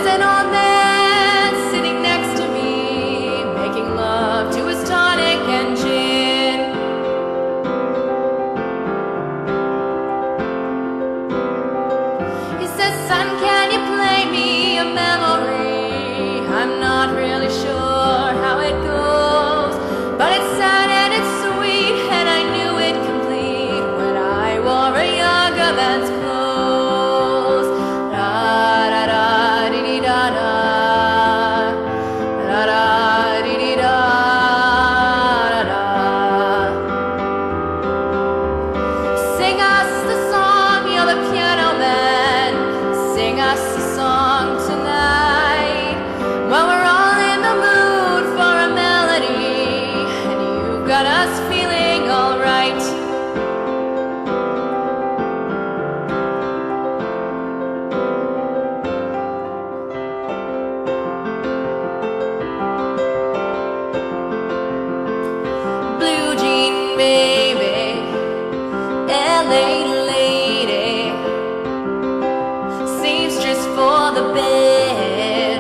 There's an old man sitting next to me, making love to his tonic and gin. He says, son, can you play me a memory? I'm not really sure how it goes, but it's sad and it's sweet, and I knew it complete when I wore a younger man's clothes. Da da da dee dee da da, da da dee dee da da da. Sing us the song, you're the piano man. Sing us a song tonight, when we're all in the mood for a melody, and you've got us feeling alright. Blue jean baby, LA lady, seamstress for the bed,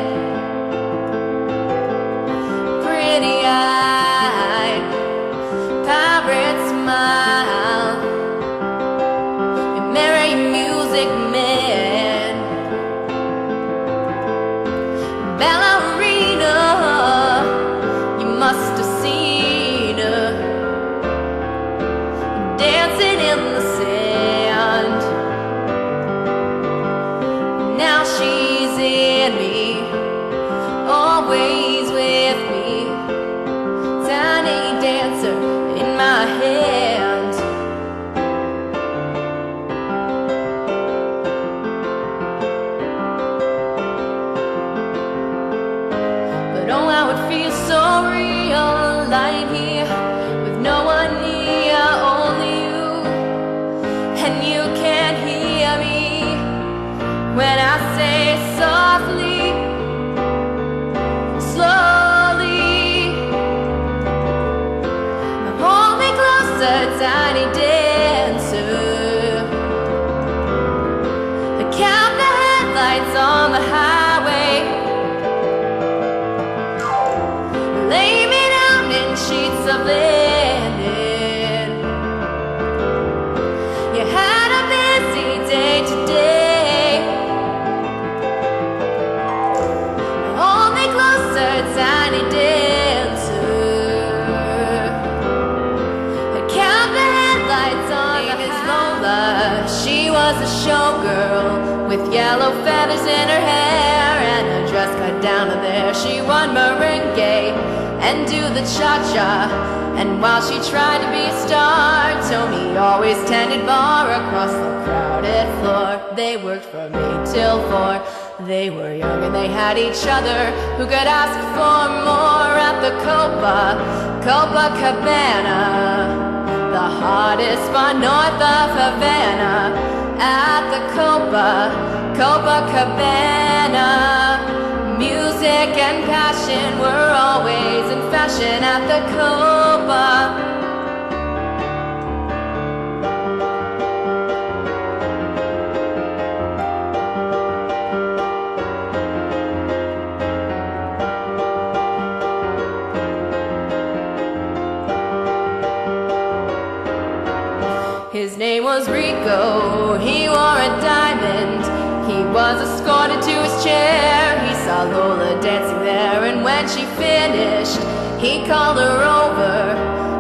pretty-eyed, pirate smile, you merry music man, ballerina, you must have seen her dancing in the sand. Now she's in me, always with me, tiny dancer in my hand. But oh, how it feels so real, lying here with no one near, only you, and you can't hear me when I say softly, slowly, hold me closer, tiny dancer. Count the headlights on the highway, lay me down in sheets of linen. You had a busy day today, hold me closer, tiny dancer. Count the headlights on the highway. She was a showgirl with yellow feathers in her hair and her dress cut down to there. She won merengue and do the cha-cha, and while she tried to be a star, Tony always tended bar across the crowded floor. They worked from 8 till 4. They were young and they had each other. Who could ask for more at the Copacabana, the hottest spot north of Havana? At the Copacabana, music and passion were always in fashion at the Copa. His name was Rico, he wore a diamond. He was escorted to his chair. He saw Lola dancing there, and when she finished, he called her over.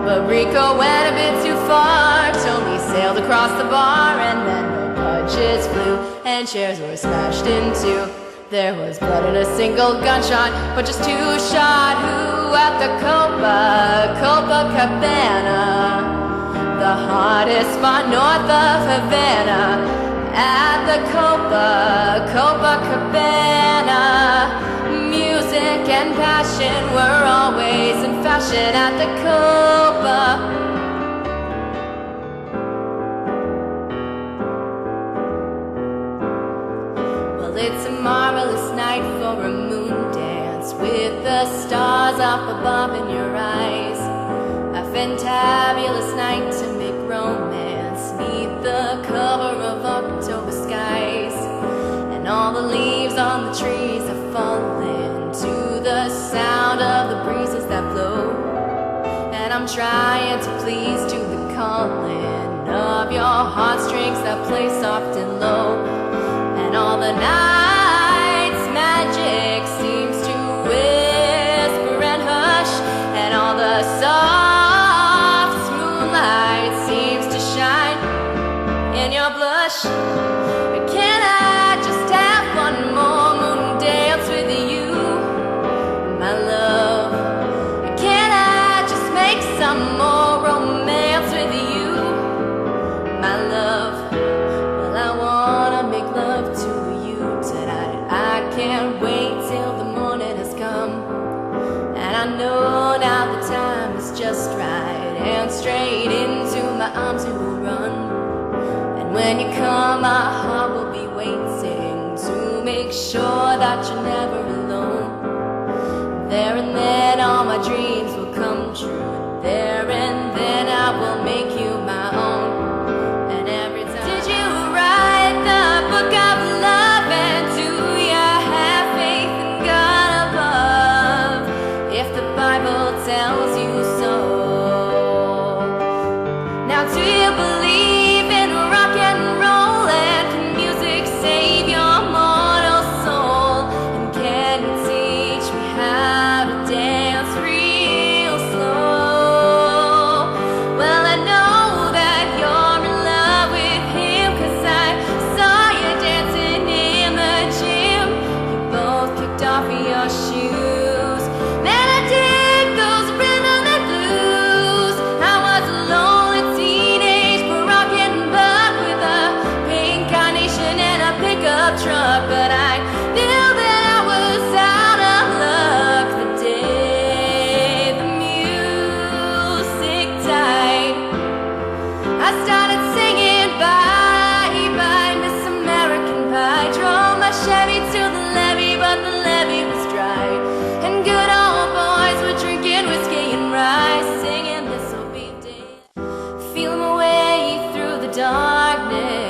But Rico went a bit too far. Tony sailed across the bar, and then the punches flew, and chairs were smashed in two. There was blood in a single gunshot, but just two shot. Who at the Copacabana, the hottest spot north of Havana? At the Copacabana, music and passion were always in fashion at the Copa. Well, it's a marvelous night for a moon dance, with the stars up above in your eyes. A fantabulous night to make romance neath the cover of October skies, and all the leaves on the trees have fallen to the sound of the breezes that blow. And I'm trying to please to the calling of your heartstrings that play soft and low. And all the night's magic seems to whisper and hush, and all the soft moonlight seems to shine in your blush. Can I just have one more moon dance with you, my love? Can I just make some more romance with you, my love? Well, I wanna make love to you tonight. I can't wait till the morning has come, and I know now the time is just right, and straight into my arms you will run. When you come, my heart will be waiting to make sure that you're never alone. There and then all my dreams will come true. There and then I will make you my own. And every time, did you write the book of love? And do you have faith in God above? If the Bible tells you so. Now do you believe in rock and roll, and can music save your mortal soul? And can you teach me how to dance real slow? Well, I know that you're in love with him, 'cause I saw you dancing in the gym. You both kicked off your shoes. Man, I dig those rhythm and blues. I was a lonely teenage rockin' buck with a pink carnation and a pickup truck, but I knew that I was out of luck the day the music died. I started singing bye bye Miss American Pie. Drove my Chevy to the levee, but the levee was dry, and good old boys were drinking whiskey and rye, singing this'll be day. Feel my way through the darkness,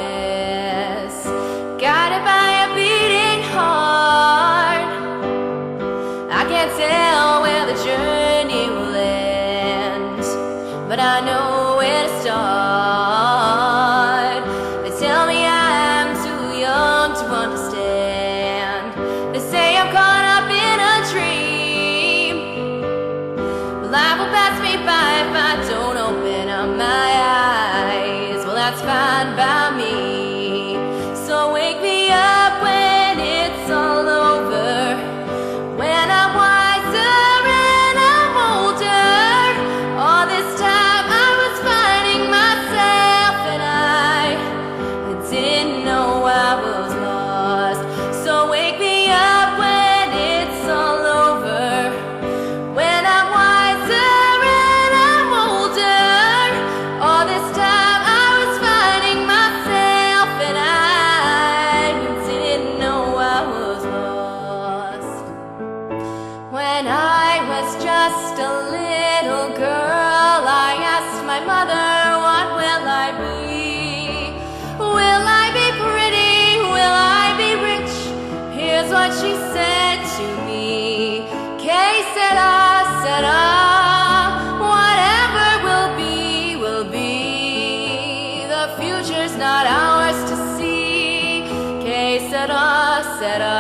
guided by a beating heart. I can't tell where the journey will end, but I know where to start. They tell me I'm too young to understand. They say I'm caught up in a dream. Well, life will pass me by if I don't open up my eyes. Well, that's fine by me. So wake me up when it's all over, when I'm wiser and I'm older. All this time I was finding myself, and I didn't know I was lost. So wake me up when it's all over, when I'm wiser and I'm older. All this time I was finding myself, and I didn't know I was lost. When I was just a little girl, I asked my mother, what will I be? Will I be pretty? Will I be rich? Here's what she said to me. Que sera, sera. Whatever will be, will be. The future's not ours to see. Que sera, sera.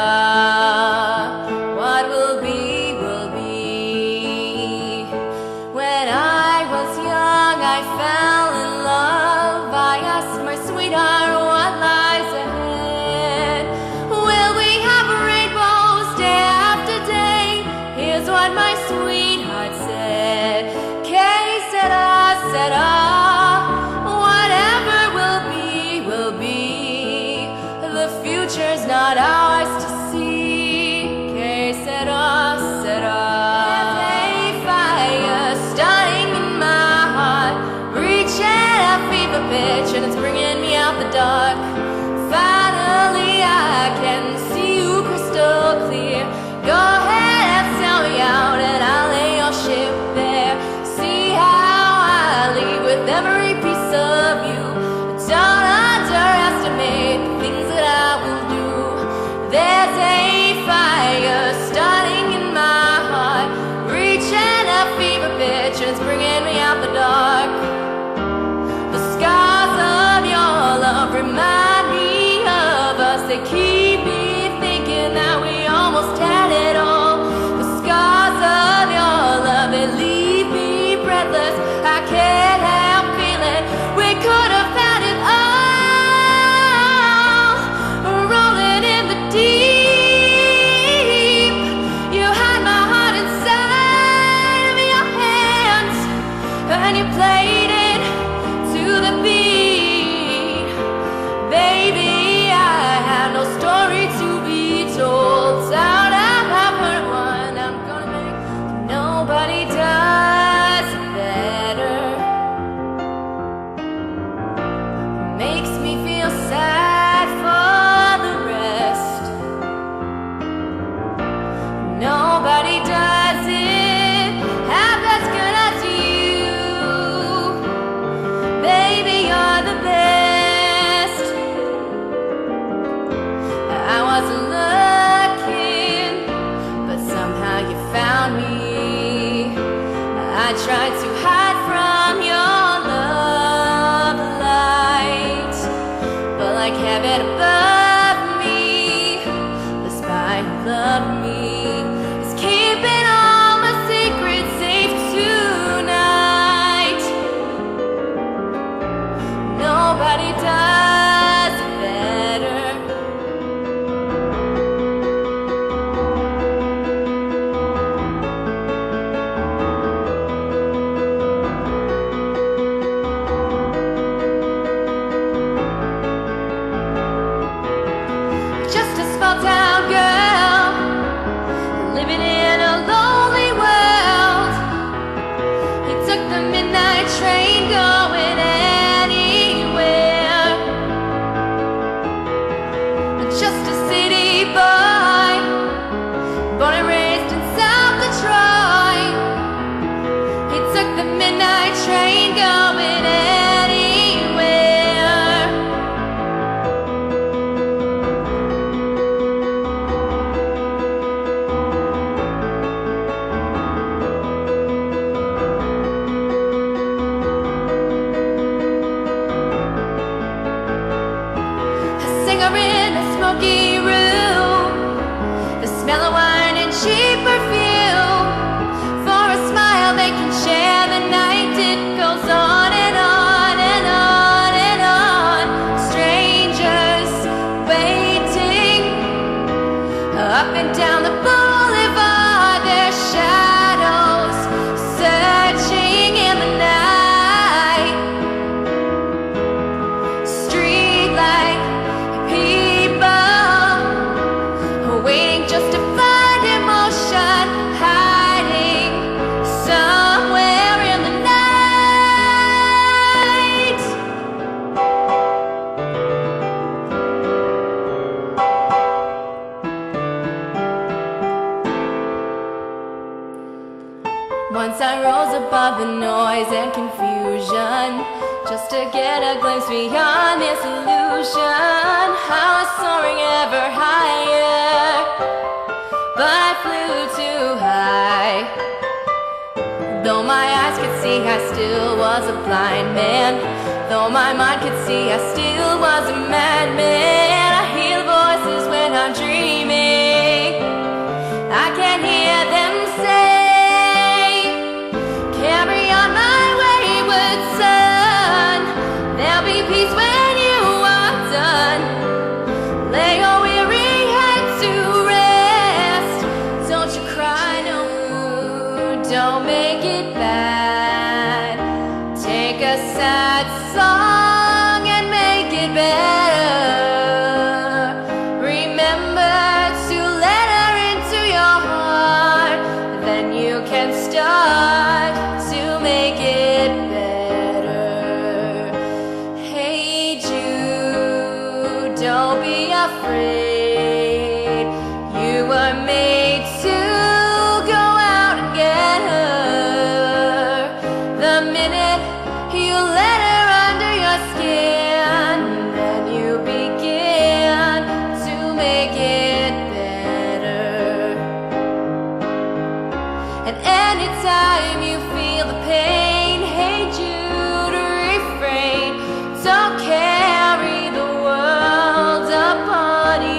What will be, will be. When I was young, I fell in love. I asked my sweetheart what lies ahead. Will we have rainbows day after day? Here's what my sweetheart said. Que sera, sera. Whatever will be, will be. The future's not ours to see. they keep me thinking that we almost had it all. The scars of your love, they leave me breathless. I can't help feeling we could have had it all. Rolling in the deep, you had my heart inside of your hands, and you played it to the beat. Baby, I have no story to be told. Out I've heard one, I'm gonna make nobody does it better. Makes me feel sad for the rest. Nobody does it half as good as you. Baby, you're the best. I wasn't looking, but somehow you found me. I tried to hide from your love light, but like heaven above me, the spine above me is keeping all my secrets safe tonight. Nobody does it better. Just a small town girl living in a lonely world. He took the midnight train going anywhere. Just a city boy, born and raised in South Detroit. He took the midnight train going anywhere. A singer in a smoky room, the smell of wine and cheap perfume. For a smile they can share the night. It goes on and on and on and on. Strangers waiting up and down the boulevard, their shadows searching in the night. Streetlight people waiting just to find emotion, hiding somewhere in the night. Once I rose above the noise and confusion, just to get a glimpse beyond this illusion. I was soaring ever higher, but I flew too high. Though my eyes could see, I still was a blind man. Though my mind could see, I still was a madman. I hear voices when I'm dreaming. I can hear them say, carry on my wayward son. There'll be peace when you are done. Lay your weary head to rest. Don't you cry, no, don't make it bad. Take a sad song and make it better. Remember to let her into your heart, then you can start to make it better. Hey Jude, don't be afraid. You were made to go out and get her. The minute you let her under your skin, then you begin to make it better. And anytime you feel the pain, hey Jude, refrain. Don't carry the world upon you.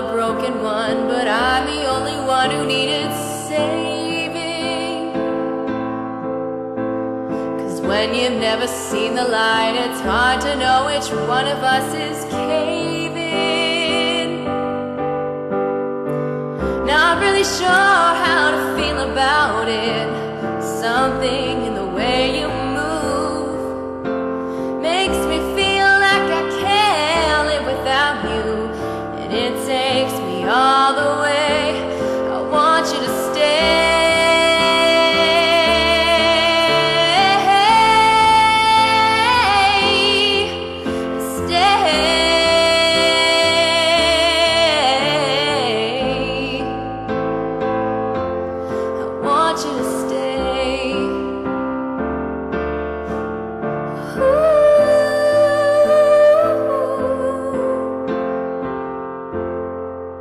a broken one, but I'm the only one who needed saving. 'Cause when you've never seen the light, it's hard to know which one of us is caving. Not really sure how to feel about it. Something in the way you move makes me feel like I can't live without you, and it takes me all the way. I want you to stay. I want you to